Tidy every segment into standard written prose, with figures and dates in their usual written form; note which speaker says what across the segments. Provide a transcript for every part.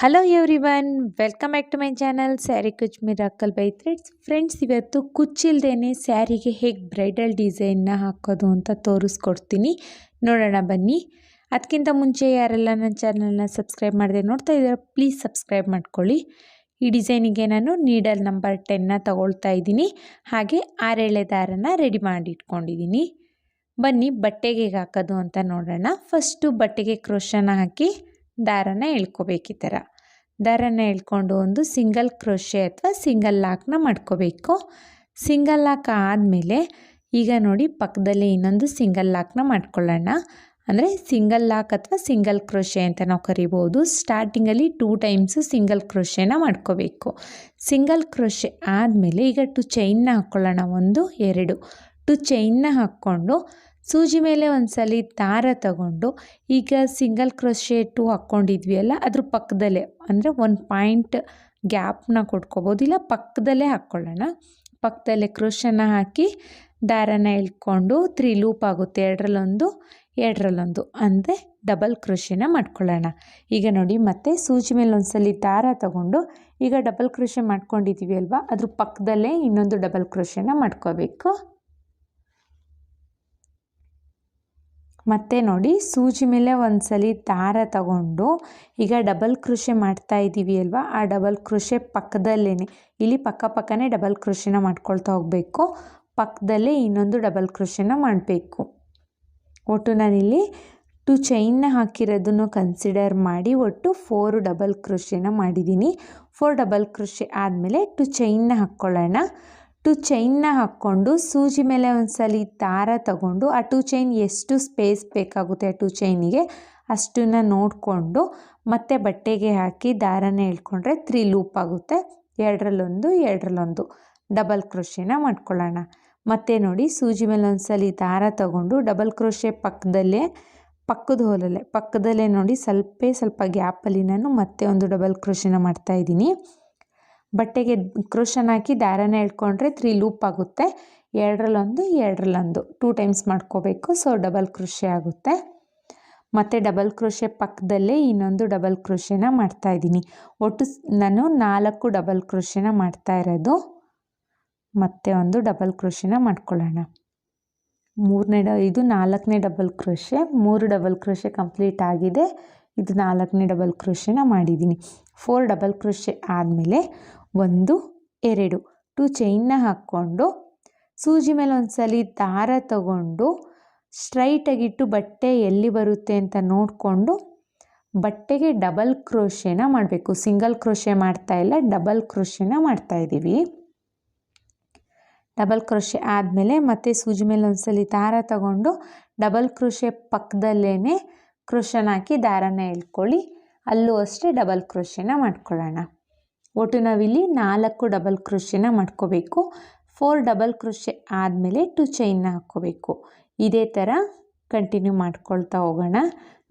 Speaker 1: Hello everyone, welcome back to my channel sari ಕುಚ್ miracle by threads. Friends, ಇವತ್ತು ಕುಚ್ಚಿಲ್ದೇನೆ ಸ್ಯಾರಿಗೆ ಹೇಗೆ ಬ್ರೈಡಲ್ ಡಿಸೈನ್ನ ಹಾಕೋದು ಅಂತ ತೋರಿಸ್ಕೊಡ್ತೀನಿ. ನೋಡೋಣ ಬನ್ನಿ. ಅದಕ್ಕಿಂತ ಮುಂಚೆ ಯಾರೆಲ್ಲ ನನ್ನ ಚಾನಲ್ನ ಸಬ್ಸ್ಕ್ರೈಬ್ ಮಾಡದೆ ನೋಡ್ತಾ ಇದ್ದಾರೆ, ಪ್ಲೀಸ್ ಸಬ್ಸ್ಕ್ರೈಬ್ ಮಾಡ್ಕೊಳ್ಳಿ. ಈ ಡಿಸೈನಿಗೆ ನಾನು ನೀಡಲ್ ನಂಬರ್ 10ನ ತಗೊಳ್ತಾ ಇದ್ದೀನಿ. ಹಾಗೆ 6 ಎಳೆ ದಾರನ ರೆಡಿ ಮಾಡಿ ಇಟ್ಕೊಂಡಿದ್ದೀನಿ. ಬನ್ನಿ ಬಟ್ಟೆಗೆ ಹೇಗೆ ಹಾಕೋದು ಅಂತ ನೋಡೋಣ. ಫಸ್ಟು ಬಟ್ಟೆಗೆ ಕ್ರೋಶನ ಹಾಕಿ ದಾರನ ಎಳ್ಕೊಬೇಕು. ಈ ಥರ ದಾರನ ಎಳ್ಕೊಂಡು ಒಂದು ಸಿಂಗಲ್ ಕ್ರೋಶೆ ಅಥವಾ ಸಿಂಗಲ್ ಲಾಕ್ನ ಮಾಡ್ಕೋಬೇಕು. ಸಿಂಗಲ್ ಲಾಕ್ ಆದಮೇಲೆ ಈಗ ನೋಡಿ ಪಕ್ಕದಲ್ಲಿ ಇನ್ನೊಂದು ಸಿಂಗಲ್ ಲಾಕ್ನ ಮಾಡ್ಕೊಳ್ಳೋಣ. ಅಂದರೆ ಸಿಂಗಲ್ ಲಾಕ್ ಅಥವಾ ಸಿಂಗಲ್ ಕ್ರೋಶೆ ಅಂತ ನಾವು ಕರಿಬೋದು. ಸ್ಟಾರ್ಟಿಂಗಲ್ಲಿ 2 ಟೈಮ್ಸು ಸಿಂಗಲ್ ಕ್ರೋಶೆನ ಮಾಡ್ಕೋಬೇಕು. ಸಿಂಗಲ್ ಕ್ರೋಶೆ ಆದಮೇಲೆ ಈಗ 2 ಚೈನ್ನ ಹಾಕ್ಕೊಳ್ಳೋಣ. 1 2 2 ಚೈನ್ನ ಹಾಕ್ಕೊಂಡು ಸೂಜಿ ಮೇಲೆ ಒಂದ್ಸಲಿ ದಾರ ತಗೊಂಡು ಈಗ ಸಿಂಗಲ್ ಕ್ರೋಶೆ 2 ಹಾಕ್ಕೊಂಡಿದ್ವಿ ಅಲ್ಲ, ಅದ್ರ ಪಕ್ಕದಲ್ಲೇ ಅಂದರೆ 1 ಪಾಯಿಂಟ್ ಗ್ಯಾಪ್ನ ಕೊಟ್ಕೋಬೋದು, ಇಲ್ಲ ಪಕ್ಕದಲ್ಲೇ ಹಾಕ್ಕೊಳ್ಳೋಣ. ಪಕ್ಕದಲ್ಲೇ ಕ್ರೋಶನ ಹಾಕಿ ದಾರನ ಎಳ್ಕೊಂಡು 3 ಲೂಪ್ ಆಗುತ್ತೆ. 2ರಲ್ಲೊಂದು 2ರಲ್ಲೊಂದು ಅಂದರೆ ಡಬಲ್ ಕ್ರೋಶೆನ ಮಾಡ್ಕೊಳ್ಳೋಣ. ಈಗ ನೋಡಿ ಮತ್ತೆ ಸೂಜಿ ಮೇಲೆ ಒಂದ್ಸಲಿ ದಾರ ತಗೊಂಡು ಈಗ ಡಬಲ್ ಕ್ರೋಶೆ ಮಾಡ್ಕೊಂಡಿದ್ದೀವಿ ಅಲ್ವಾ, ಅದ್ರ ಪಕ್ಕದಲ್ಲೇ ಇನ್ನೊಂದು ಡಬಲ್ ಕ್ರೋಶೆನ ಮಾಡ್ಕೋಬೇಕು. ಮತ್ತು ನೋಡಿ ಸೂಜಿ ಮೇಲೆ ಒಂದ್ಸಲಿ ದಾರ ತಗೊಂಡು ಈಗ ಡಬಲ್ ಕ್ರೋಶೆ ಮಾಡ್ತಾ ಇದ್ದೀವಿ ಅಲ್ವಾ, ಆ ಡಬಲ್ ಕ್ರೋಶೆ ಪಕ್ಕದಲ್ಲೇ ಇಲ್ಲಿ ಪಕ್ಕನೇ ಡಬಲ್ ಕ್ರೋಶೆನ ಮಾಡ್ಕೊಳ್ತಾ ಹೋಗಬೇಕು. ಪಕ್ಕದಲ್ಲೇ ಇನ್ನೊಂದು ಡಬಲ್ ಕ್ರೋಶೆನ ಮಾಡಬೇಕು. ಒಟ್ಟು ನಾನಿಲ್ಲಿ 2 ಚೈನ್ನ ಹಾಕಿರೋದನ್ನು ಕನ್ಸಿಡರ್ ಮಾಡಿ ಒಟ್ಟು 4 ಡಬಲ್ ಕ್ರೋಶೆನ ಮಾಡಿದ್ದೀನಿ. 4 ಡಬಲ್ ಕ್ರೋಶೆ ಆದಮೇಲೆ 2 ಚೈನ್ನ ಹಾಕ್ಕೊಳ್ಳೋಣ. 2 ಚೈನ್ನ ಹಾಕ್ಕೊಂಡು ಸೂಜಿ ಮೇಲೆ ಒಂದ್ಸಲಿ ದಾರ ತಗೊಂಡು ಆ 2 ಚೈನ್ ಎಷ್ಟು ಸ್ಪೇಸ್ ಬೇಕಾಗುತ್ತೆ ಆ 2 ಚೈನಿಗೆ ಅಷ್ಟನ್ನು ನೋಡಿಕೊಂಡು ಮತ್ತೆ ಬಟ್ಟೆಗೆ ಹಾಕಿ ದಾರನ ಎಳ್ಕೊಂಡ್ರೆ 3 ಲೂಪ್ ಆಗುತ್ತೆ. 2ರಲ್ಲೊಂದು 2ರಲ್ಲೊಂದು ಡಬಲ್ ಕ್ರೋಶೆನ ಮಾಡ್ಕೊಳ್ಳೋಣ. ಮತ್ತು ನೋಡಿ ಸೂಜಿ ಮೇಲೆ ಒಂದ್ಸಲಿ ದಾರ ತಗೊಂಡು ಡಬಲ್ ಕ್ರೋಶೆ ಪಕ್ಕದಲ್ಲೇ ನೋಡಿ ಸ್ವಲ್ಪ ಗ್ಯಾಪಲ್ಲಿ ನಾನು ಮತ್ತೆ ಒಂದು ಡಬಲ್ ಕ್ರೋಶೆನ ಮಾಡ್ತಾಯಿದ್ದೀನಿ. ಬಟ್ಟೆಗೆ ಕ್ರೋಶನ ಹಾಕಿ ದಾರನ ಎಳ್ಕೊಂಡ್ರೆ 3 ಲೂಪ್ ಆಗುತ್ತೆ. 2ರಲ್ಲೊಂದು 2 ಟೈಮ್ಸ್ ಮಾಡ್ಕೋಬೇಕು. ಸೊ ಡಬಲ್ ಕ್ರೋಶೆ ಆಗುತ್ತೆ. ಮತ್ತು ಡಬಲ್ ಕ್ರೋಶೆ ಪಕ್ಕದಲ್ಲೇ ಇನ್ನೊಂದು ಡಬಲ್ ಕ್ರೋಶೆನ ಮಾಡ್ತಾಯಿದ್ದೀನಿ. ಒಟ್ಟು ನಾನು 4 ಡಬಲ್ ಕ್ರೋಶೆನ ಮಾಡ್ತಾ ಇರೋದು. ಮತ್ತೆ ಒಂದು ಡಬಲ್ ಕ್ರೋಶೆನ ಮಾಡ್ಕೊಳ್ಳೋಣ. ಇದು 4ನೇ double crochet. 3 double crochet complete ಆಗಿದೆ. ಇದು 4ನೇ ಡಬಲ್ ಕ್ರೋಶೆನ ಮಾಡಿದ್ದೀನಿ. 4 ಡಬಲ್ ಕ್ರೋಶೆ ಆದಮೇಲೆ 1 2 2 ಚೈನ್ನ ಹಾಕ್ಕೊಂಡು ಸೂಜಿ ಮೇಲೆ ಒಂದ್ಸಲಿ ದಾರ ತಗೊಂಡು ಸ್ಟ್ರೈಟಾಗಿಟ್ಟು ಬಟ್ಟೆ ಎಲ್ಲಿ ಬರುತ್ತೆ ಅಂತ ನೋಡಿಕೊಂಡು ಬಟ್ಟೆಗೆ ಡಬಲ್ ಕ್ರೋಶೆನ ಮಾಡಬೇಕು. ಸಿಂಗಲ್ ಕ್ರೋಶೆ ಮಾಡ್ತಾ ಇಲ್ಲ, ಡಬಲ್ ಕ್ರೋಶೆನ ಮಾಡ್ತಾಯಿದ್ದೀವಿ. ಡಬಲ್ ಕ್ರೋಶೆ ಆದಮೇಲೆ ಮತ್ತೆ ಸೂಜಿ ಮೇಲೆ ಒಂದ್ಸಲಿ ದಾರ ತಗೊಂಡು ಡಬಲ್ ಕ್ರೋಶೆ ಪಕ್ಕದಲ್ಲೇ ಕ್ರೋಶನ ಹಾಕಿ ದಾರನ ಎಳ್ಕೊಳ್ಳಿ. ಅಲ್ಲೂ ಅಷ್ಟೇ ಡಬಲ್ ಕ್ರೋಶೆನ ಮಾಡ್ಕೊಳ್ಳೋಣ. ಒಟ್ಟು ನಾವಿಲ್ಲಿ 4 ಡಬಲ್ ಕ್ರೋಶೆನ ಮಾಡ್ಕೋಬೇಕು. 4 ಡಬಲ್ ಕ್ರೋಶೆ ಆದಮೇಲೆ 2 ಚೈನ್ನ ಹಾಕ್ಕೋಬೇಕು. ಇದೇ ಥರ ಕಂಟಿನ್ಯೂ ಮಾಡ್ಕೊಳ್ತಾ ಹೋಗೋಣ.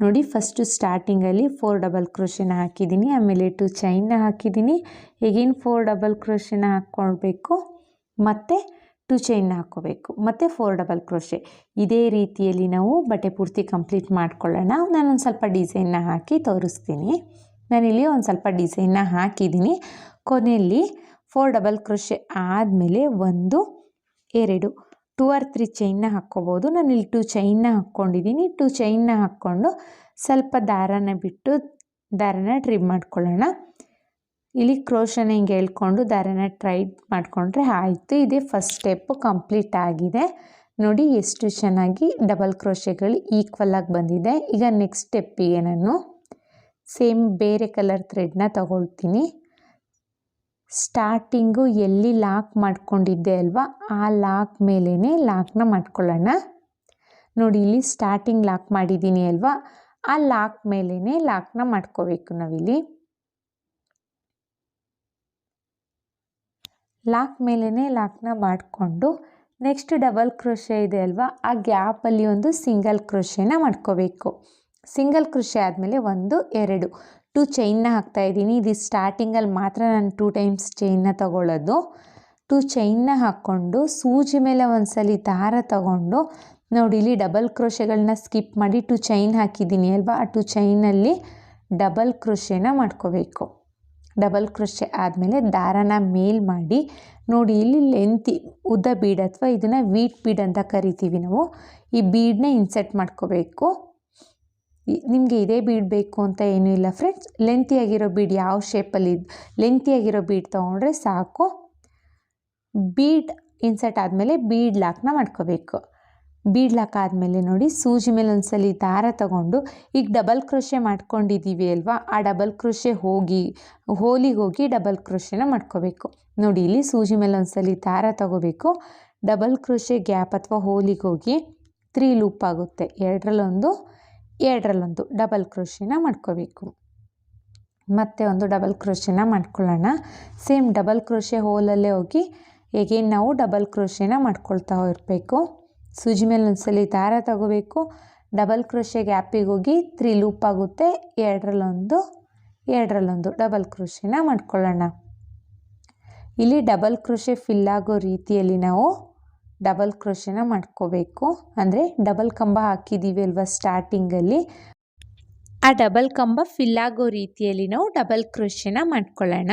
Speaker 1: ನೋಡಿ ಫಸ್ಟು ಸ್ಟಾರ್ಟಿಂಗಲ್ಲಿ 4 ಡಬಲ್ ಕ್ರೋಶೆನ ಹಾಕಿದ್ದೀನಿ, ಆಮೇಲೆ 2 ಚೈನ್ನ ಹಾಕಿದ್ದೀನಿ. ಈಗಿನ 4 ಡಬಲ್ ಕ್ರೋಶೆನ ಹಾಕ್ಕೊಳ್ಬೇಕು, ಮತ್ತು 2 ಚೈನ್ನ ಹಾಕ್ಕೋಬೇಕು, ಮತ್ತು 4 ಡಬಲ್ ಕ್ರೋಶೆ. ಇದೇ ರೀತಿಯಲ್ಲಿ ನಾವು ಬಟ್ಟೆ ಪೂರ್ತಿ ಕಂಪ್ಲೀಟ್ ಮಾಡ್ಕೊಳ್ಳೋಣ. ನಾನೊಂದು ಸ್ವಲ್ಪ ಡಿಸೈನ್ನ ಹಾಕಿ ತೋರಿಸ್ತೀನಿ. ನಾನಿಲ್ಲಿ ಒಂದು ಸ್ವಲ್ಪ ಡಿಸೈನ್ನ ಹಾಕಿದ್ದೀನಿ. ಕೊನೆಯಲ್ಲಿ 4 ಡಬಲ್ ಕ್ರೋಶೆ ಆದಮೇಲೆ 1 2 2 or 3 ಚೈನ್ನ ಹಾಕ್ಕೋಬೋದು. ನಾನಿಲ್ಲಿ 2 ಚೈನ್ನ ಹಾಕ್ಕೊಂಡಿದ್ದೀನಿ. 2 ಚೈನ್ನ ಹಾಕ್ಕೊಂಡು ಸ್ವಲ್ಪ ದಾರನ ಬಿಟ್ಟು ದಾರನ ಟ್ರಿಮ್ ಮಾಡ್ಕೊಳ್ಳೋಣ. ಇಲ್ಲಿ ಕ್ರೋಶನ ಹಿಂಗೆ ಎಳ್ಕೊಂಡು ದಾರನ ಟ್ರೈಡ್ ಮಾಡಿಕೊಂಡ್ರೆ ಆಯಿತು. ಇದೇ ಫಸ್ಟ್ ಸ್ಟೆಪ್ಪು ಕಂಪ್ಲೀಟ್ ಆಗಿದೆ. ನೋಡಿ ಎಷ್ಟು ಚೆನ್ನಾಗಿ ಡಬಲ್ ಕ್ರೋಶೆಗಳು ಈಕ್ವಲಾಗಿ ಬಂದಿದೆ. ಈಗ ನೆಕ್ಸ್ಟ್ ಸ್ಟೆಪ್ಪಿಗೆ ನಾನು ಸೇಮ್ ಬೇರೆ ಕಲರ್ ಥ್ರೆಡ್ನ ತಗೊಳ್ತೀನಿ. ಸ್ಟಾರ್ಟಿಂಗು ಎಲ್ಲಿ ಲಾಕ್ ಮಾಡ್ಕೊಂಡಿದ್ದೆ ಅಲ್ವಾ, ಆ ಲಾಕ್ ಮೇಲೇ ಲಾಕ್ನ ಮಾಡ್ಕೊಳ್ಳೋಣ. ನೋಡಿ ಇಲ್ಲಿ ಸ್ಟಾರ್ಟಿಂಗ್ ಲಾಕ್ ಮಾಡಿದ್ದೀನಿ ಅಲ್ವಾ, ಆ ಲಾಕ್ ಮೇಲೇ ಲಾಕ್ನ ಮಾಡ್ಕೋಬೇಕು. ನಾವಿಲ್ಲಿ ಲಾಕ್ ಮೇಲೇ ಲಾಕ್ನ ಮಾಡಿಕೊಂಡು ನೆಕ್ಸ್ಟ್ ಡಬಲ್ ಕ್ರೋಶೆ ಇದೆ ಅಲ್ವಾ, ಆ ಗ್ಯಾಪಲ್ಲಿ ಒಂದು ಸಿಂಗಲ್ ಕ್ರೋಶೆನ ಮಾಡ್ಕೋಬೇಕು. ಸಿಂಗಲ್ ಕ್ರೋಶೆ ಆದಮೇಲೆ 1 2 2 ಚೈನ್ನ ಹಾಕ್ತಾಯಿದ್ದೀನಿ. ಇದು ಸ್ಟಾರ್ಟಿಂಗಲ್ಲಿ ಮಾತ್ರ ನಾನು 2 ಟೈಮ್ಸ್ ಚೈನ್ನ ತಗೊಳ್ಳೋದು. 2 ಚೈನ್ನ ಹಾಕ್ಕೊಂಡು ಸೂಜಿ ಮೇಲೆ ಒಂದ್ಸಲಿ ದಾರ ತಗೊಂಡು ನೋಡಿ ಇಲ್ಲಿ ಡಬಲ್ ಕ್ರೋಶೆಗಳನ್ನ ಸ್ಕಿಪ್ ಮಾಡಿ 2 ಚೈನ್ ಹಾಕಿದ್ದೀನಿ ಅಲ್ವಾ, ಆ 2 ಚೈನಲ್ಲಿ ಡಬಲ್ ಕ್ರೋಶೆನ ಮಾಡ್ಕೋಬೇಕು. ಡಬಲ್ ಕ್ರೋಶೆ ಆದಮೇಲೆ ದಾರನ ಮೇಲ್ ಮಾಡಿ ನೋಡಿ, ಇಲ್ಲಿ ಲೆಂತಿ ಉದ್ದ ಬೀಡ್ ಅಥವಾ ಇದನ್ನು ವೀಟ್ ಬೀಡ್ ಅಂತ ಕರಿತೀವಿ ನಾವು. ಈ ಬೀಡನ್ನ ಇನ್ಸರ್ಟ್ ಮಾಡ್ಕೋಬೇಕು. ನಿಮಗೆ ಇದೇ ಬೀಡ್ ಬೇಕು ಅಂತ ಏನೂ ಇಲ್ಲ ಫ್ರೆಂಡ್ಸ್. ಲೆಂತಿಯಾಗಿರೋ ಬೀಡ್ ಯಾವ ಶೇಪಲ್ಲಿ ಲೆಂತಿಯಾಗಿರೋ ಬೀಡ್ ತೊಗೊಂಡ್ರೆ ಸಾಕು. ಬೀಡ್ ಇನ್ಸರ್ಟ್ ಆದಮೇಲೆ ಬೀಡ್ ಲಾಕ್ನ ಮಾಡ್ಕೋಬೇಕು. ಬೀಡ್ ಲಾಕ್ ಆದಮೇಲೆ ನೋಡಿ, ಸೂಜಿ ಮೇಲೆ ಒಂದ್ಸಲಿ ದಾರ ತಗೊಂಡು ಈಗ ಡಬಲ್ ಕ್ರೋಶೆ ಮಾಡ್ಕೊಂಡಿದ್ದೀವಿ ಅಲ್ವಾ, ಆ ಡಬಲ್ ಕ್ರೋಶೆ ಹೋಲಿಗೆ ಹೋಗಿ ಡಬಲ್ ಕ್ರೋಶೆನ ಮಾಡ್ಕೋಬೇಕು. ನೋಡಿ, ಇಲ್ಲಿ ಸೂಜಿ ಮೇಲೆ ಒಂದ್ಸಲಿ ದಾರ ತಗೋಬೇಕು. ಡಬಲ್ ಕ್ರೋಶೆ ಗ್ಯಾಪ್ ಅಥವಾ ಹೋಲಿಗೆ ಹೋಗಿ 3 ಲೂಪ್ ಆಗುತ್ತೆ. ಎರಡರಲ್ಲೊಂದು ಡಬಲ್ ಕ್ರೋಶೆನ ಮಾಡ್ಕೋಬೇಕು. ಮತ್ತೆ ಒಂದು ಡಬಲ್ ಕ್ರೋಶೆನ ಮಾಡ್ಕೊಳ್ಳೋಣ. ಸೇಮ್ ಡಬಲ್ ಕ್ರೋಶೆ ಹೋಲಲ್ಲೇ ಹೋಗಿ ಹೇಗೇನು ನಾವು ಡಬಲ್ ಕ್ರೋಶೆನ ಮಾಡ್ಕೊಳ್ತಾ ಇರಬೇಕು. ಸೂಜಿ ಮೇಲೆ ಒಂದ್ಸಲಿ ದಾರ ತಗೋಬೇಕು. ಡಬಲ್ ಕ್ರೋಶೆ ಗ್ಯಾಪಿಗೆ ಹೋಗಿ 3 ಲೂಪ್ ಆಗುತ್ತೆ. ಎರಡರಲ್ಲೊಂದು ಡಬಲ್ ಕ್ರೋಶೆನ ಮಾಡ್ಕೊಳ್ಳೋಣ. ಇಲ್ಲಿ ಡಬಲ್ ಕ್ರೋಶೆ ಫಿಲ್ ಆಗೋ ರೀತಿಯಲ್ಲಿ ನಾವು ಡಬಲ್ ಕ್ರೋಶೆನ ಮಾಡ್ಕೋಬೇಕು. ಅಂದರೆ ಡಬಲ್ ಕಂಬ ಹಾಕಿದ್ದೀವಿ ಅಲ್ವಾ ಸ್ಟಾರ್ಟಿಂಗಲ್ಲಿ, ಆ ಡಬಲ್ ಕಂಬ ಫಿಲ್ ಆಗೋ ರೀತಿಯಲ್ಲಿ ನಾವು ಡಬಲ್ ಕ್ರೋಶೆನ ಮಾಡ್ಕೊಳ್ಳೋಣ.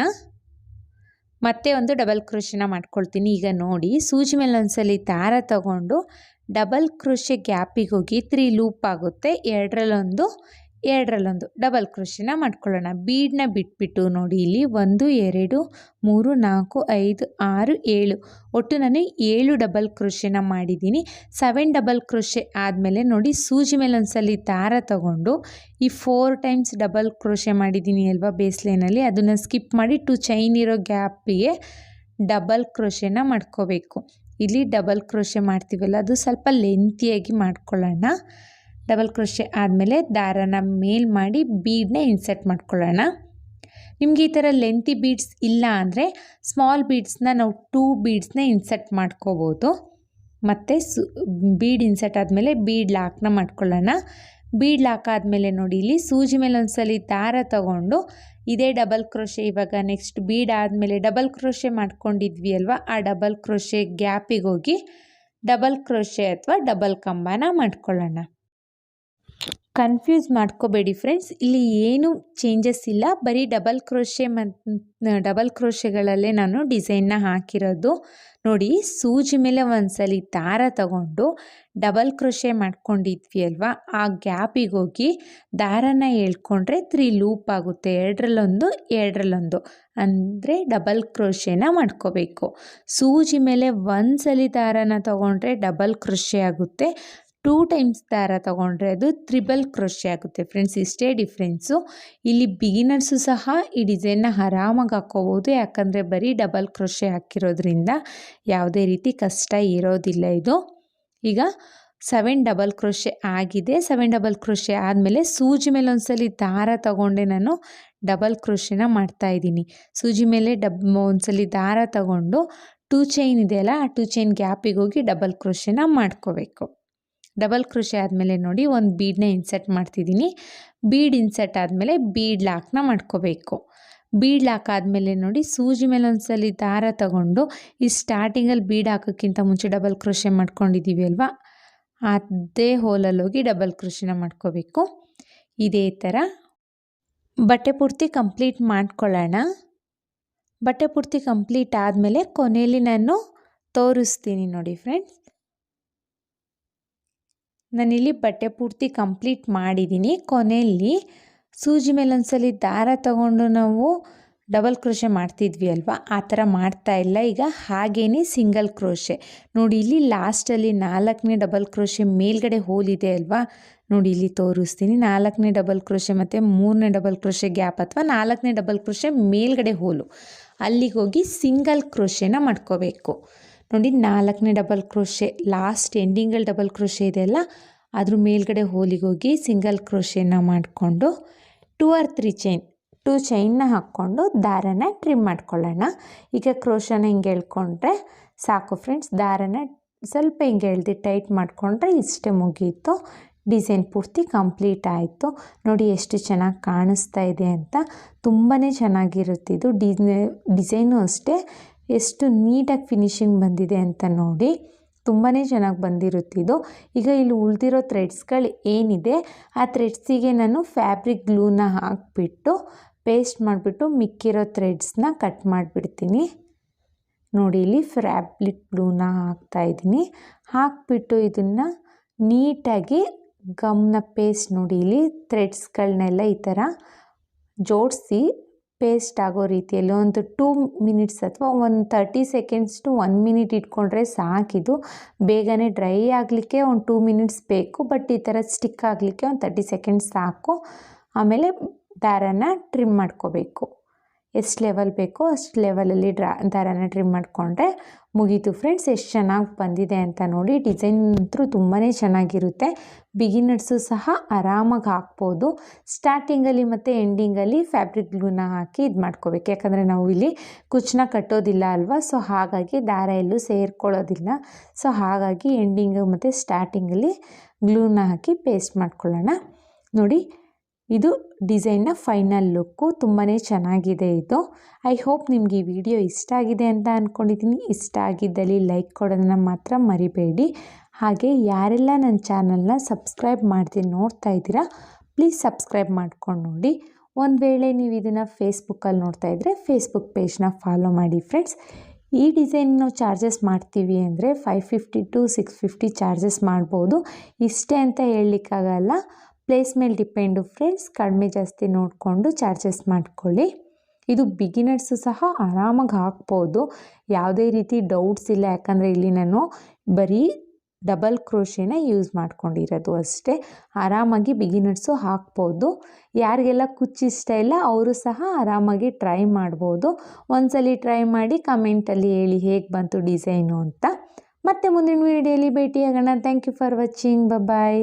Speaker 1: ಮತ್ತೆ ಒಂದು ಡಬಲ್ ಕ್ರೋಶೆನ ಮಾಡ್ಕೊಳ್ತೀನಿ. ಈಗ ನೋಡಿ, ಸೂಜಿ ಮೇಲೆ ಒಂದ್ಸಲಿ ದಾರ ತಗೊಂಡು ಡಬಲ್ ಕ್ರೋಶೆ ಗ್ಯಾಪಿಗೆ ಹೋಗಿ 3 ಲೂಪ್ ಆಗುತ್ತೆ. ಎರಡರಲ್ಲೊಂದು ಡಬಲ್ ಕ್ರೋಶೆನ ಮಾಡ್ಕೊಳ್ಳೋಣ. ಬೀಡನ್ನ ಬಿಟ್ಬಿಟ್ಟು ನೋಡಿ, ಇಲ್ಲಿ 1 2 3 4 5 6 7 ಒಟ್ಟು ನಾನು 7 ಡಬಲ್ ಕ್ರೋಶೆನ ಮಾಡಿದ್ದೀನಿ. 7 ಡಬಲ್ ಕ್ರೋಶೆ ಆದಮೇಲೆ ನೋಡಿ, ಸೂಜಿ ಮೇಲೆ ಒಂದ್ಸಲಿ ದಾರ ತಗೊಂಡು ಈ 4 ಟೈಮ್ಸ್ ಡಬಲ್ ಕ್ರೋಶೆ ಮಾಡಿದ್ದೀನಿ ಅಲ್ವಾ ಬೇಸ್ ಲೈನಲ್ಲಿ, ಅದನ್ನು ಸ್ಕಿಪ್ ಮಾಡಿ 2 ಚೈನ್ ಇರೋ ಗ್ಯಾಪಿಗೆ ಡಬಲ್ ಕ್ರೋಶೆನ ಮಾಡ್ಕೋಬೇಕು. ಇಲ್ಲಿ ಡಬಲ್ ಕ್ರೋಶೆ ಮಾಡ್ತೀವಲ್ಲ, ಅದು ಸ್ವಲ್ಪ ಲೆಂತಿಯಾಗಿ ಮಾಡ್ಕೊಳ್ಳೋಣ. ಡಬಲ್ ಕ್ರೋಶೆ ಆದಮೇಲೆ ದಾರನ ಮೇಲ್ ಮಾಡಿ ಬೀಡನ್ನ ಇನ್ಸರ್ಟ್ ಮಾಡ್ಕೊಳ್ಳೋಣ. ನಿಮಗೆ ಈ ಥರ ಲೆಂತಿ ಬೀಡ್ಸ್ ಇಲ್ಲ ಅಂದರೆ ಸ್ಮಾಲ್ ಬೀಡ್ಸ್ನ ನಾವು 2 ಬೀಡ್ಸ್ನ ಇನ್ಸರ್ಟ್ ಮಾಡ್ಕೋಬೋದು. ಮತ್ತು ಬೀಡ್ ಇನ್ಸರ್ಟ್ ಆದಮೇಲೆ ಬೀಡ್ ಲಾಕ್ನ ಮಾಡ್ಕೊಳ್ಳೋಣ. ಬೀಡ್ ಲಾಕ್ ಆದಮೇಲೆ ನೋಡಿ, ಇಲ್ಲಿ ಸೂಜಿ ಮೇಲೆ ಒಂದ್ಸಲಿ ದಾರ ತಗೊಂಡು ಇದೇ ಡಬಲ್ ಕ್ರೋಶೆ, ಇವಾಗ ನೆಕ್ಸ್ಟ್ ಬೀಡ್ ಆದಮೇಲೆ ಡಬಲ್ ಕ್ರೋಶೆ ಮಾಡ್ಕೊಂಡಿದ್ವಿ ಅಲ್ವಾ, ಆ ಡಬಲ್ ಕ್ರೋಶೆ ಗ್ಯಾಪಿಗೆ ಹೋಗಿ ಡಬಲ್ ಕ್ರೋಶೆ ಅಥವಾ ಡಬಲ್ ಕಂಬನ ಮಾಡ್ಕೊಳ್ಳೋಣ. ಕನ್ಫ್ಯೂಸ್ ಮಾಡ್ಕೋಬೇಡಿ ಫ್ರೆಂಡ್ಸ್, ಇಲ್ಲಿ ಏನು ಚೇಂಜಸ್ ಇಲ್ಲ, ಬರೀ ಡಬಲ್ ಕ್ರೋಶೆ ಮತ್ತು ಡಬಲ್ ಕ್ರೋಶೆಗಳಲ್ಲೇ ನಾನು ಡಿಸೈನ್ನ ಹಾಕಿರೋದು. ನೋಡಿ, ಸೂಜಿ ಮೇಲೆ ಒಂದ್ಸಲಿ ದಾರ ತಗೊಂಡು ಡಬಲ್ ಕ್ರೋಶೆ ಮಾಡ್ಕೊಂಡಿದ್ವಿ ಅಲ್ವಾ, ಆ ಗ್ಯಾಪಿಗೆ ಹೋಗಿ ದಾರನ ಎಳ್ಕೊಂಡ್ರೆ 3 ಲೂಪ್ ಆಗುತ್ತೆ. ಎರಡರಲ್ಲೊಂದು ಅಂದರೆ ಡಬಲ್ ಕ್ರೋಶೆನ ಮಾಡ್ಕೋಬೇಕು. ಸೂಜಿ ಮೇಲೆ ಒಂದ್ಸಲಿ ದಾರನ ತಗೊಂಡ್ರೆ ಡಬಲ್ ಕ್ರೋಶೆ ಆಗುತ್ತೆ. 2 ಟೈಮ್ಸ್ ದಾರ ತಗೊಂಡ್ರೆ ಅದು ತ್ರಿಬಲ್ ಕ್ರೋಶೆ ಆಗುತ್ತೆ ಫ್ರೆಂಡ್ಸ್. ಇಷ್ಟೇ ಡಿಫ್ರೆನ್ಸು. ಇಲ್ಲಿ ಬಿಗಿನರ್ಸು ಸಹ ಈ ಡಿಸೈನ್ನ ಆರಾಮಾಗಿ ಹಾಕ್ಕೋಬೋದು, ಯಾಕಂದರೆ ಬರೀ ಡಬಲ್ ಕ್ರೋಶೆ ಹಾಕಿರೋದ್ರಿಂದ ಯಾವುದೇ ರೀತಿ ಕಷ್ಟ ಇರೋದಿಲ್ಲ ಇದು. ಈಗ 7 ಡಬಲ್ ಕ್ರೋಶೆ ಆಗಿದೆ. 7 ಡಬಲ್ ಕ್ರೋಶೆ ಆದಮೇಲೆ ಸೂಜಿ ಮೇಲೆ ಒಂದ್ಸಲಿ ದಾರ ತಗೊಂಡೆ ನಾನು ಡಬಲ್ ಕ್ರೋಶೆನ ಮಾಡ್ತಾಯಿದ್ದೀನಿ. ಸೂಜಿ ಮೇಲೆ ಒಂದ್ಸಲಿ ದಾರ ತಗೊಂಡು 2 ಚೈನ್ ಇದೆಯಲ್ಲ, ಆ 2 ಚೈನ್ ಗ್ಯಾಪಿಗೆ ಹೋಗಿ ಡಬಲ್ ಕ್ರೋಶೆನ ಮಾಡ್ಕೋಬೇಕು. ಡಬಲ್ ಕ್ರೋಶೆ ಆದಮೇಲೆ ನೋಡಿ, ಒಂದು ಬೀಡನ್ನ ಇನ್ಸರ್ಟ್ ಮಾಡ್ತಿದ್ದೀನಿ. ಬೀಡ್ ಇನ್ಸರ್ಟ್ ಆದಮೇಲೆ ಬೀಡ್ ಲಾಕ್ನ ಮಾಡ್ಕೋಬೇಕು. ಬೀಡ್ ಲಾಕ್ ಆದಮೇಲೆ ನೋಡಿ, ಸೂಜಿ ಮೇಲೆ ಒಂದ್ಸಲಿ ದಾರ ತಗೊಂಡು ಈ ಸ್ಟಾರ್ಟಿಂಗಲ್ಲಿ ಬೀಡ್ ಹಾಕೋಕ್ಕಿಂತ ಮುಂಚೆ ಡಬಲ್ ಕ್ರೋಶೆ ಮಾಡ್ಕೊಂಡಿದ್ದೀವಿ ಅಲ್ವಾ, ಅದೇ ಹೋಲಲ್ಲಿ ಹೋಗಿ ಡಬಲ್ ಕ್ರೋಶೆನ ಮಾಡ್ಕೋಬೇಕು. ಇದೇ ಥರ ಬಟ್ಟೆ ಪೂರ್ತಿ ಕಂಪ್ಲೀಟ್ ಮಾಡ್ಕೊಳ್ಳೋಣ. ಬಟ್ಟೆ ಪೂರ್ತಿ ಕಂಪ್ಲೀಟ್ ಆದಮೇಲೆ ಕೊನೆಯಲ್ಲಿ ನಾನು ತೋರಿಸ್ತೀನಿ ನೋಡಿ ಫ್ರೆಂಡ್ಸ್. ನಾನಿಲ್ಲಿ ಬಟ್ಟೆ ಪೂರ್ತಿ ಕಂಪ್ಲೀಟ್ ಮಾಡಿದ್ದೀನಿ. ಕೊನೆಯಲ್ಲಿ ಸೂಜಿ ಮೇಲೆ ಒಂದ್ಸಲಿ ದಾರ ತಗೊಂಡು ನಾವು ಡಬಲ್ ಕ್ರೋಶೆ ಮಾಡ್ತಿದ್ವಿ ಅಲ್ವಾ, ಆ ಥರ ಮಾಡ್ತಾ ಇಲ್ಲ. ಈಗ ಹಾಗೇನೆ ಸಿಂಗಲ್ ಕ್ರೋಶೆ ನೋಡಿ, ಇಲ್ಲಿ ಲಾಸ್ಟಲ್ಲಿ 4ನೇ ಡಬಲ್ ಕ್ರೋಶೆ ಮೇಲ್ಗಡೆ ಹೋಲಿದೆ ಅಲ್ವಾ, ನೋಡಿ ಇಲ್ಲಿ ತೋರಿಸ್ತೀನಿ. 4ನೇ ಡಬಲ್ ಕ್ರೋಶೆ ಮತ್ತು 3ನೇ ಡಬಲ್ ಕ್ರೋಶೆ ಗ್ಯಾಪ್ ಅಥವಾ 4ನೇ ಡಬಲ್ ಕ್ರೋಶೆ ಮೇಲ್ಗಡೆ ಹೋಲು, ಅಲ್ಲಿಗೆ ಹೋಗಿ ಸಿಂಗಲ್ ಕ್ರೋಶೆನ ಮಾಡ್ಕೋಬೇಕು. ನೋಡಿ, 4ನೇ ಡಬಲ್ ಕ್ರೋಶೆ ಲಾಸ್ಟ್ ಎಂಡಿಂಗಲ್ಲಿ ಡಬಲ್ ಕ್ರೋಶೆ ಇದೆಯಲ್ಲ, ಅದ್ರ ಮೇಲ್ಗಡೆ ಹೋಲಿಗೆ ಹೋಗಿ ಸಿಂಗಲ್ ಕ್ರೋಶೆನ ಮಾಡಿಕೊಂಡು 2 or 3 ಚೈನ್ನ ಹಾಕ್ಕೊಂಡು ದಾರನ ಟ್ರಿಮ್ ಮಾಡ್ಕೊಳ್ಳೋಣ. ಈಗ ಕ್ರೋಶನ ಹಿಂಗೆ ಎಳ್ಕೊಂಡ್ರೆ ಸಾಕು ಫ್ರೆಂಡ್ಸ್. ದಾರನ ಸ್ವಲ್ಪ ಹಿಂಗೆ ಎಳ್ದು ಟೈಟ್ ಮಾಡಿಕೊಂಡ್ರೆ ಇಷ್ಟೇ ಮುಗೀತು. ಡಿಸೈನ್ ಪೂರ್ತಿ ಕಂಪ್ಲೀಟ್ ಆಯಿತು. ನೋಡಿ ಎಷ್ಟು ಚೆನ್ನಾಗಿ ಕಾಣಿಸ್ತಾ ಇದೆ ಅಂತ. ತುಂಬಾ ಚೆನ್ನಾಗಿರುತ್ತಿದ್ದು ಡಿಸೈನು ಅಷ್ಟೇ ಎಷ್ಟು ನೀಟಾಗಿ ಫಿನಿಶಿಂಗ್ ಬಂದಿದೆ ಅಂತ ನೋಡಿ. ತುಂಬಾ ಚೆನ್ನಾಗಿ ಬಂದಿರುತ್ತಿದ್ದು. ಈಗ ಇಲ್ಲಿ ಉಳಿದಿರೋ ಥ್ರೆಡ್ಸ್ಗಳು ಏನಿದೆ ಆ ಥ್ರೆಡ್ಸಿಗೆ ನಾನು ಫ್ಯಾಬ್ರಿಕ್ ಗ್ಲೂನ ಹಾಕಿಬಿಟ್ಟು ಪೇಸ್ಟ್ ಮಾಡಿಬಿಟ್ಟು ಮಿಕ್ಕಿರೋ ಥ್ರೆಡ್ಸ್ನ ಕಟ್ ಮಾಡಿಬಿಡ್ತೀನಿ. ನೋಡಿ ಇಲ್ಲಿ ಫ್ಯಾಬ್ರಿಕ್ ಗ್ಲೂನ ಹಾಕ್ತಾಯಿದ್ದೀನಿ. ಹಾಕಿಬಿಟ್ಟು ಇದನ್ನು ನೀಟಾಗಿ ಗಮ್ನ ಪೇಸ್ಟ್ ನೋಡಿ ಇಲ್ಲಿ ಥ್ರೆಡ್ಸ್ಗಳನ್ನೆಲ್ಲ ಈ ಥರ ಜೋಡಿಸಿ ಪೇಸ್ಟ್ ಆಗೋ ರೀತಿಯಲ್ಲಿ ಒಂದು 2 ಮಿನಿಟ್ಸ್ ಅಥವಾ ಒಂದು 30 ಸೆಕೆಂಡ್ಸ್ ಟು 1 ಮಿನಿಟ್ ಇಟ್ಕೊಂಡ್ರೆ ಸಾಕಿದು. ಬೇಗನೆ ಡ್ರೈ ಆಗಲಿಕ್ಕೆ ಒಂದು 2 ಮಿನಿಟ್ಸ್ ಬೇಕು, ಬಟ್ ಈ ಥರ ಸ್ಟಿಕ್ ಆಗಲಿಕ್ಕೆ ಒಂದು 30 ಸೆಕೆಂಡ್ಸ್ ಸಾಕು. ಆಮೇಲೆ ದಾರನ ಟ್ರಿಮ್ ಮಾಡ್ಕೋಬೇಕು. ಎಷ್ಟು ಲೆವೆಲ್ ಬೇಕೋ ಅಷ್ಟು ಲೆವೆಲಲ್ಲಿ ದಾರನ ಟ್ರಿಮ್ ಮಾಡಿಕೊಂಡ್ರೆ ಮುಗೀತು ಫ್ರೆಂಡ್ಸ್. ಎಷ್ಟು ಚೆನ್ನಾಗಿ ಬಂದಿದೆ ಅಂತ ನೋಡಿ. ಡಿಸೈನ್ ಅಂತೂ ತುಂಬಾ ಚೆನ್ನಾಗಿರುತ್ತೆ. ಬಿಗಿನರ್ಸು ಸಹ ಆರಾಮಾಗಿ ಹಾಕ್ಬೋದು. ಸ್ಟಾರ್ಟಿಂಗಲ್ಲಿ ಮತ್ತು ಎಂಡಿಂಗಲ್ಲಿ ಫ್ಯಾಬ್ರಿಕ್ ಗ್ಲೂನ ಹಾಕಿ ಇದು ಮಾಡ್ಕೋಬೇಕು, ಯಾಕಂದರೆ ನಾವು ಇಲ್ಲಿ ಕುಚ್ಚನ್ನ ಕಟ್ಟೋದಿಲ್ಲ ಅಲ್ವಾ. ಸೊ ಹಾಗಾಗಿ ದಾರ ಎಲ್ಲೂ ಸೇರ್ಕೊಳ್ಳೋದಿಲ್ಲ. ಸೊ ಹಾಗಾಗಿ ಎಂಡಿಂಗು ಮತ್ತು ಸ್ಟಾರ್ಟಿಂಗಲ್ಲಿ ಗ್ಲೂನ ಹಾಕಿ ಪೇಸ್ಟ್ ಮಾಡ್ಕೊಳ್ಳೋಣ. ನೋಡಿ ಇದು ಡಿಸೈನ್ನ ಫೈನಲ್ ಲುಕ್ಕು. ತುಂಬಾ ಚೆನ್ನಾಗಿದೆ ಇದು. ಐ ಹೋಪ್ ನಿಮಗೆ ಈ ವಿಡಿಯೋ ಇಷ್ಟ ಆಗಿದೆ ಅಂತ ಅಂದ್ಕೊಂಡಿದ್ದೀನಿ. ಇಷ್ಟ ಆಗಿದ್ದಲ್ಲಿ ಲೈಕ್ ಕೊಡೋದನ್ನು ಮಾತ್ರ ಮರಿಬೇಡಿ. ಹಾಗೆ ಯಾರೆಲ್ಲ ನನ್ನ ಚಾನಲ್ನ ಸಬ್ಸ್ಕ್ರೈಬ್ ಮಾಡ್ತೀನಿ ನೋಡ್ತಾ ಇದ್ದೀರಾ, ಪ್ಲೀಸ್ ಸಬ್ಸ್ಕ್ರೈಬ್ ಮಾಡ್ಕೊಂಡು ನೋಡಿ. ಒಂದು ವೇಳೆ ನೀವು ಇದನ್ನು ಫೇಸ್ಬುಕ್ಕಲ್ಲಿ ನೋಡ್ತಾ ಇದ್ದರೆ ಫೇಸ್ಬುಕ್ ಪೇಜ್ನ ಫಾಲೋ ಮಾಡಿ ಫ್ರೆಂಡ್ಸ್. ಈ ಡಿಸೈನ್ ನಾವು ಚಾರ್ಜಸ್ ಮಾಡ್ತೀವಿ ಅಂದರೆ 550 to 650 ಚಾರ್ಜಸ್ ಮಾಡ್ಬೋದು. ಇಷ್ಟೇ ಅಂತ ಹೇಳಲಿಕ್ಕಾಗಲ್ಲ, ಪ್ಲೇಸ್ ಮೇಲೆ ಡಿಪೆಂಡು ಫ್ರೆಂಡ್ಸ್. ಕಡಿಮೆ ಜಾಸ್ತಿ ನೋಡಿಕೊಂಡು ಚಾರ್ಜಸ್ ಮಾಡ್ಕೊಳ್ಳಿ. ಇದು ಬಿಗಿನರ್ಸು ಸಹ ಆರಾಮಾಗಿ ಹಾಕ್ಬೋದು, ಯಾವುದೇ ರೀತಿ ಡೌಟ್ಸ್ ಇಲ್ಲ. ಯಾಕಂದರೆ ಇಲ್ಲಿ ನಾನು ಬರೀ ಡಬಲ್ ಕ್ರೋಶೆನ ಯೂಸ್ ಮಾಡ್ಕೊಂಡಿರೋದು ಅಷ್ಟೇ. ಆರಾಮಾಗಿ ಬಿಗಿನರ್ಸು ಹಾಕ್ಬೋದು. ಯಾರಿಗೆಲ್ಲ ಕುಚ್ಚು ಇಷ್ಟ ಇಲ್ಲ ಅವರು ಸಹ ಆರಾಮಾಗಿ ಟ್ರೈ ಮಾಡ್ಬೋದು. ಒಂದ್ಸಲಿ ಟ್ರೈ ಮಾಡಿ ಕಮೆಂಟಲ್ಲಿ ಹೇಳಿ ಹೇಗೆ ಬಂತು ಡಿಸೈನು ಅಂತ. ಮತ್ತೆ ಮುಂದಿನ ವೀಡಿಯೋಲಿ ಭೇಟಿಯಾಗೋಣ. Thank you for watching. Bye.